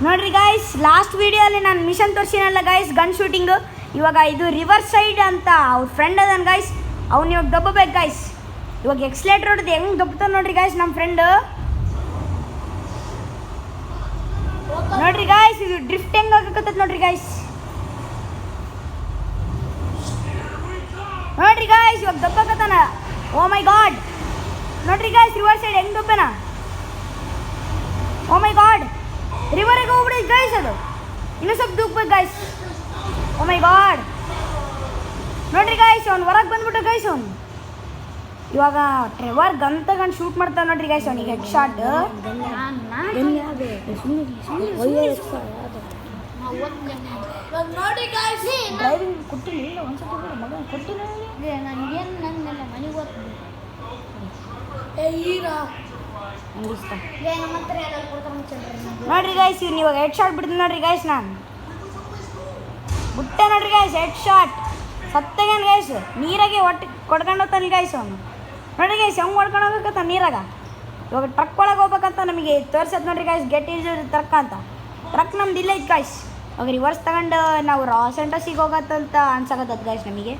ನೋಡ್ರಿ guys, last ವಿಡಿಯೋಲಿ ನಾನು ಮಿಷನ್ ತೋರಿಸಿನಲ್ಲ ಗೈಸ್, ಗನ್ ಶೂಟಿಂಗು. ಇವಾಗ ಇದು ರಿವರ್ಸ್ ಸೈಡ್ ಅಂತ ಅವ್ರ ಫ್ರೆಂಡ್ ಅದನ್ ಗೈಸ್, ಅವ್ನು ಇವಾಗ ದಬ್ಬಬೇಕು ಗೈಸ್. ಇವಾಗ ಎಕ್ಸ್ಲೇಟರ್ ಹೊಡೆದು ಹೆಂಗೆ ದಬ್ಬತಾನೆ ನೋಡ್ರಿ ಗೈಸ್ ನಮ್ಮ ಫ್ರೆಂಡ್. ನೋಡ್ರಿ ಗೈಸ್, ಇದು ಡ್ರಿಫ್ಟ್ ಹೆಂಗೆ ಆಗಕತ್ತದ ನೋಡ್ರಿ ಗೈಸ್. ನೋಡ್ರಿ ಗೈಸ್, ಇವಾಗ ದಬ್ಬಕತ್ತಾನ. ಓ ಮೈ ಗಾಡ್, ನೋಡ್ರಿ ಗೈಸ್ ರಿವರ್ಸ್ ಸೈಡ್ ಹೆಂಗೆ ದಬ್ಬನ. ಓ ಮೈ ಗಾಡ್, ರಿವರಿಗೆ ಹೋಗ್ಬಿಡಿ ಗೈಸ್. ಅದು ಇನ್ನೂ ಸ್ವಲ್ಪ ದೂಕ್ಬೇಕು ಗೈಸ್. ಓ ಮೈ ಗಾಡ್, ನೋಡ್ರಿ ಗೈಸ್ ಅವ್ನು ಹೊರಗೆ ಬಂದ್ಬಿಟ್ಟು ಗೈಸ್. ಅವ್ನು ಇವಾಗ ಟ್ರೆವರ್ ಗನ್ ತಗೊಂಡು ಶೂಟ್ ಮಾಡ್ತಾನೆ ನೋಡ್ರಿ ಗೈಸ್. ಅವನಿಗೆ ಹೆಡ್ ಶಾಟ್. ನೋಡಿ ಗೈಸ್, ಡ್ರೈವಿಂಗ್ ಕೊಟ್ಟಿಲ್ಲ ಒಂದ್ಸತಿ ಮಗ ಕೊಟ್ಟಿಲ್ಲ ನನಗೇನು ನನ್ನ ಮನೆಗೆ ಹೋಗ್ತೀನಿ. ಹೀರಾ ನೋಡ್ರಿ ಗೈಸ್, ಇವ್ನು ಇವಾಗ ಹೆಡ್ ಶಾಟ್ ಬಿಡ್ತೀನಿ ನೋಡ್ರಿ ಗೈಸ್. ನಾನು ಬಿಟ್ಟೆ ನೋಡ್ರಿ ಗೈಸ್, ಹೆಡ್ ಶಾಟ್ ಸತ್ತಗೇನು ಗೈಸ್. ನೀರಾಗೆ ಒಟ್ಟು ಕೊಡ್ಕೊಂಡು ಹೋಗ್ತಾನೆ ಗೈಸ್ ಅವನು. ನೋಡ್ರಿ ಗೈಸ್ ಹೆಂಗೆ ಹೊಡ್ಕೊಂಡು ಹೋಗ್ಬೇಕಂತ ನೀರಾಗ. ಇವಾಗ ಟ್ರಕ್ ಒಳಗೆ ಹೋಗ್ಬೇಕಂತ ನಮಗೆ ತೋರ್ಸತ್ ನೋಡ್ರಿ ಗೈಸ್, ಗೆಟ್ ಇಸ್ ಟ್ರಕ್ ಅಂತ. ಟ್ರಕ್ ನಮ್ದು ಇಲ್ಲ ಐತೆ ಗೈಸ್. ಅವಾಗ ರಿವರ್ಸ್ ತಗೊಂಡು ನಾವು ರಾಸ್ ಸೆಂಟರ್ಸಿಗೆ ಹೋಗತ್ತಂತ ಅನ್ಸಕತ್ತದ ಗೈಸ್ ನಮಗೆ.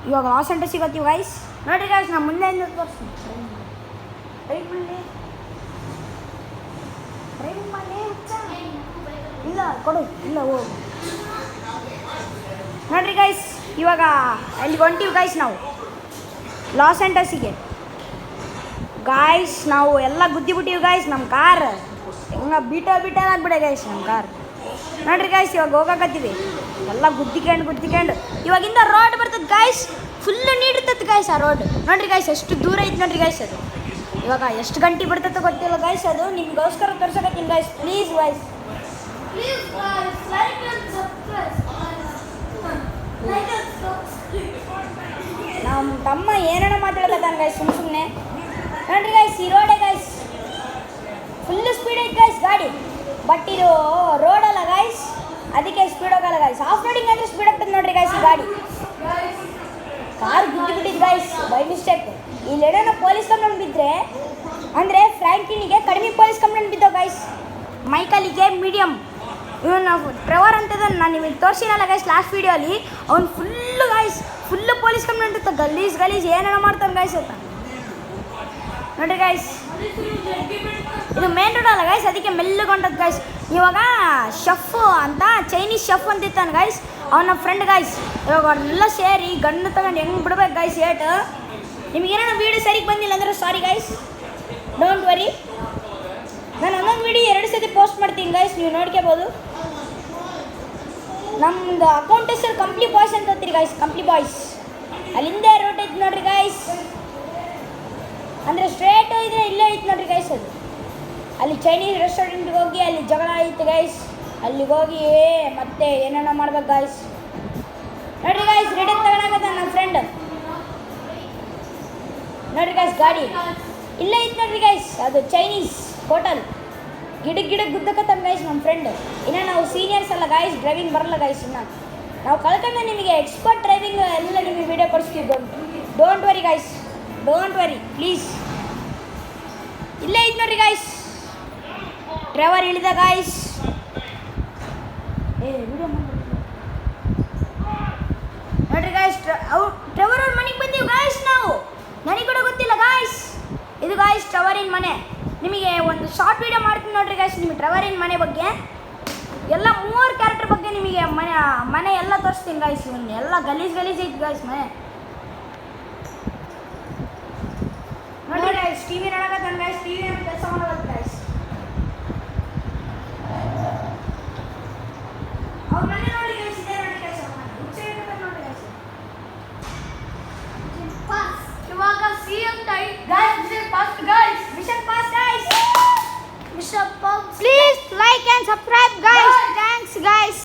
ಇವಾಗ ರಾಸ್ ಸೆಂಟರ್ ಸಿಗತ್ತೀವಿ ಗೈಸ್. ನೋಡ್ರಿ ಗೈಸ್, ನಾನು ಮುಂದೆ ತೋರಿಸ್ತೀನಿ. ಇಲ್ಲ ಕೊಡು, ಇಲ್ಲ ಹೋಗು. ನೋಡ್ರಿ ಗೈಸ್, ಇವಾಗ ಅಲ್ಲಿ ಹೊಂಟೀವಿ ಗೈಸ್ ನಾವು ಲಾಸ್ ಆ್ಯಂಟಸಿಗೆ. ಗಾಯ್ಸ್ ನಾವು ಎಲ್ಲ ಗುದ್ದಿಬಿಟ್ಟಿವಿ ಗೈಸ್. ನಮ್ಮ ಕಾರ್ ಹೆಂಗೆ ಬೀಟ ಆಗ್ಬಿಡೆ ಗೈಸ್ ನಮ್ಮ ಕಾರ್. ನೋಡ್ರಿ ಗೈಸ್, ಇವಾಗ ಹೋಗಕತ್ತೀವಿ ಎಲ್ಲ ಗುದ್ದಿಕೊಂಡು. ಇವಾಗಿಂದ ರೋಡ್ ಬರ್ತದೆ ಗಾಯ್ಸ್, ಫುಲ್ ನೀಡಿರ್ತದೆ ಗಾಯ್ಸ್ ಆ ರೋಡ್. ನೋಡ್ರಿ ಗಾಯ್ಸ್ ಎಷ್ಟು ದೂರ ಐತೆ ನೋಡ್ರಿ ಗಾಯ್ಸ್. ಅದು ಇವಾಗ ಎಷ್ಟು ಗಂಟೆ ಬಿಡ್ತದೆ ಗೊತ್ತಿಲ್ಲ ಗಾಯ್ಸ್. ಅದು ನಿಮ್ಗೋಸ್ಕರ ತೋರ್ಸಕತ್ತೀನಿ ಗಾಯ್ಸ್. ಪ್ಲೀಸ್ ಗಾಯ್ಸ್, ನಮ್ಮ ತಮ್ಮ ಏನೇನೋ ಮಾತಾಡ್ತಾನೆ ಗಾಯ್ಸ್ ಸುಮ್ಮನೆ. ನೋಡ್ರಿ ಗಾಯ್ಸ್, ಈ ರೋಡೇ ಗಾಯ್ಸ್, ಫುಲ್ ಸ್ಪೀಡ್ ಐತೆ ಗಾಯ್ಸ್ ಗಾಡಿ. ಬಟ್ ಇದು ರೋಡ್ ಅಲ್ಲ ಗಾಯ್ಸ್, ಅದಕ್ಕೆ ಸ್ಪೀಡ್ ಹೋಗಲ್ಲ ಗಾಯ್ಸ್. ಆಫ್ ರೋಡಿಂಗ್ ಅಂದರೆ ಸ್ಪೀಡ್ ಆಗ್ತದೆ ನೋಡ್ರಿ ಗಾಯ್ಸ್. ಈ ಗಾಡಿ ಕಾರ್ ಗುದ್ದಿಬಿಟ್ಟಿದ್ದು ಗಾಯ್ಸ್ ಬೈ ಮಿಸ್ಟೇಕ್. ಇಲ್ಲಿ ಏನೋ ಪೊಲೀಸ್ ಕಂಪ್ಲೇಂಟ್ ಬಿದ್ದರೆ ಅಂದರೆ ಫ್ರ್ಯಾಂಕಿನಿಗೆ ಕಡಿಮೆ ಪೊಲೀಸ್ ಕಂಪ್ಲೇಂಟ್ ಬಿದ್ದವು ಗಾಯ್ಸ್. ಮೈಕಲಿಗೆ ಮೀಡಿಯಮ್. ಇವನು ಟ್ರೆವರ್ ಅಂತದ ನಾನು ನಿಮಗೆ ತೋರಿಸಿನಲ್ಲ ಗಾಯ್ಸ್ ಲಾಸ್ಟ್ ವೀಡಿಯೋಲಿ. ಅವ್ನು full guys, full police complaint ಇತ್ತು. ಗಲೀಜ್ ಏನೇನೋ ಮಾಡ್ತಾನೆ ಗಾಯ್ಸ್ ಅಂತ. ನೋಡ್ರಿ ಗಾಯ್ಸ್, ಇದು ಮೇನ್ ರೋಡ್ ಅಲ್ಲ ಗಾಯ್ಸ್, ಅದಕ್ಕೆ ಮೆಲ್ಲಗೊಂಡದ್ದು ಗಾಯ್ಸ್. ಇವಾಗ ಶೆಫ್ ಅಂತ ಚೈನೀಸ್ ಶೆಫ್ ಅಂತ ಇರ್ತಾನೆ ಗಾಯ್ಸ್, ಅವನ ಫ್ರೆಂಡ್ ಗಾಯ್ಸ್. ಇವಾಗ ಅವ್ರನ್ನೆಲ್ಲ ಸೇರಿ ಗಣ್ಣು ತಗೊಂಡು ಹೆಂಗೆ ಬಿಡ್ಬೇಕು ಗಾಯ್ಸ್ ಏಟ್. ನಿಮಗೇನೋ ವೀಡಿಯೋ ಸರಿಗೆ ಬಂದಿಲ್ಲ ಅಂದರೆ ಸಾರಿ ಗಾಯ್ಸ್, ಡೋಂಟ್ ವರಿ. ನಾನು ಒಂದೊಂದು ವೀಡಿಯೋ 2 ಸತಿ ಪೋಸ್ಟ್ ಮಾಡ್ತೀನಿ ಗಾಯ್ಸ್, ನೀವು ನೋಡ್ಕೋಬೋದು. ನಮ್ಮದು ಅಕೌಂಟ್ ಹೆಸರು ಕಂಪ್ಲಿ ಬಾಯ್ಸ್ ಅಂತ ಅಂತೀರಿ ಗಾಯ್ಸ್, ಕಂಪ್ಲಿ ಬಾಯ್ಸ್. ಅಲ್ಲಿಂದ ರೋಡ್ ಐತೆ ನೋಡ್ರಿ ಗಾಯ್ಸ್, ಅಂದರೆ ಸ್ಟ್ರೇಟ್ ಇದ್ರೆ ಇಲ್ಲೇ ಐತೆ ನೋಡ್ರಿ ಗಾಯ್ಸ್. ಅದು ಅಲ್ಲಿ ಚೈನೀಸ್ ರೆಸ್ಟೋರೆಂಟ್ಗೆ ಹೋಗಿ ಅಲ್ಲಿ ಜಗಳ ಐತೆ ಗಾಯ್ಸ್. ಅಲ್ಲಿಗೆ ಹೋಗಿ ಮತ್ತೆ ಏನೇನೋ ಮಾಡ್ಬೇಕು ಗಾಯ್ಸ್. ನೋಡ್ರಿ ಗಾಯ್ಸ್, ರೆಡಿ ತಗೊಳಕತ್ತ ನಮ್ಮ ಫ್ರೆಂಡ್. ನೋಡ್ರಿ ಗಾಯ್ಸ್, ಗಾಡಿ ಇಲ್ಲೇ ಐತೆ ನೋಡ್ರಿ ಗಾಯ್ಸ್. ಅದು ಚೈನೀಸ್ ಹೋಟೆಲ್. ಗಿಡಕ್ಕೆ ಗುದ್ದಕತ್ತ ಗಾಯ್ಸ್ ನಮ್ಮ ಫ್ರೆಂಡ್. ಇನ್ನು ನಾವು ಸೀನಿಯರ್ಸ್ ಅಲ್ಲ ಗಾಯ್ಸ್, ಡ್ರೈವಿಂಗ್ ಬರಲ್ಲ ಗಾಯ್ಸ್. ಇನ್ನು ನಾವು ಕಳ್ಕೊಂಡು ನಿಮಗೆ ಎಕ್ಸ್ಪರ್ಟ್ ಡ್ರೈವಿಂಗ್ ಎಲ್ಲ ನಿಮಗೆ ವೀಡಿಯೋ ಕೊಡಿಸ್ತೀವಿ. Don't worry guys, don't worry please. ಇಲ್ಲೇ ಐತೆ ನೋಡ್ರಿ ಗಾಯ್ಸ್, ಡ್ರೈವರ್ ಇಳಿದ ಗಾಯ್ಸ್. ನೋಡ್ರಿ ಗಾಯ್ಸ್, ಡ್ರೈವರ್ ಅವ್ರ ಮನೆಗೆ ಬಂದೀವಿ ಗಾಯ್ಸ್ ನಾವು. ನನಗೆ ಕೂಡ ಗೊತ್ತಿಲ್ಲ ಗಾಯ್ಸ್. ಇದು ಗಾಯ್ಸ್ ಟ್ರೆವರಿನ ಮನೆ. ನಿಮಗೆ ಒಂದು ಶಾರ್ಟ್ ವೀಡಿಯೋ ಮಾಡ್ತೀನಿ ನೋಡ್ರಿ ಗಾಯ್ಸ್, ನಿಮಗೆ ಟ್ರೆವರಿನ ಮನೆ ಬಗ್ಗೆ ಎಲ್ಲ 3 ಕ್ಯಾರೆಕ್ಟರ್ ಬಗ್ಗೆ ನಿಮಗೆ ಮನೆ ಎಲ್ಲ ತೋರಿಸ್ತೀನಿ ಗಾಯ್ಸ್. ಇವನ್ನ ಎಲ್ಲ ಗಲೀಜ್ ಐತಿ ಗಾಯ್ಸ್ ಮನೆ. ನೋಡ್ರಿ ಗಾಯ್ಸ್, ಟಿವಿ ನೋಡಕತ್ತಾನ ಗಾಯ್ಸ್, ಟಿವಿ ಕೆಲಸ ಮಾಡೋದು ಗಾಯ್ಸ್. ಅವ್ರ ಮನೆ ನೋಡಿ ಗಾಯ್ಸ್, ಇದೆ ನೋಡಿ ಗಾಯ್ಸ್. ನೋಡಿ ಗಾಯ್ಸ್, ಇವಾಗ CM tight guys, mission pass guys, mission pass guys. Mister pop. Please like and subscribe guys. Thanks guys.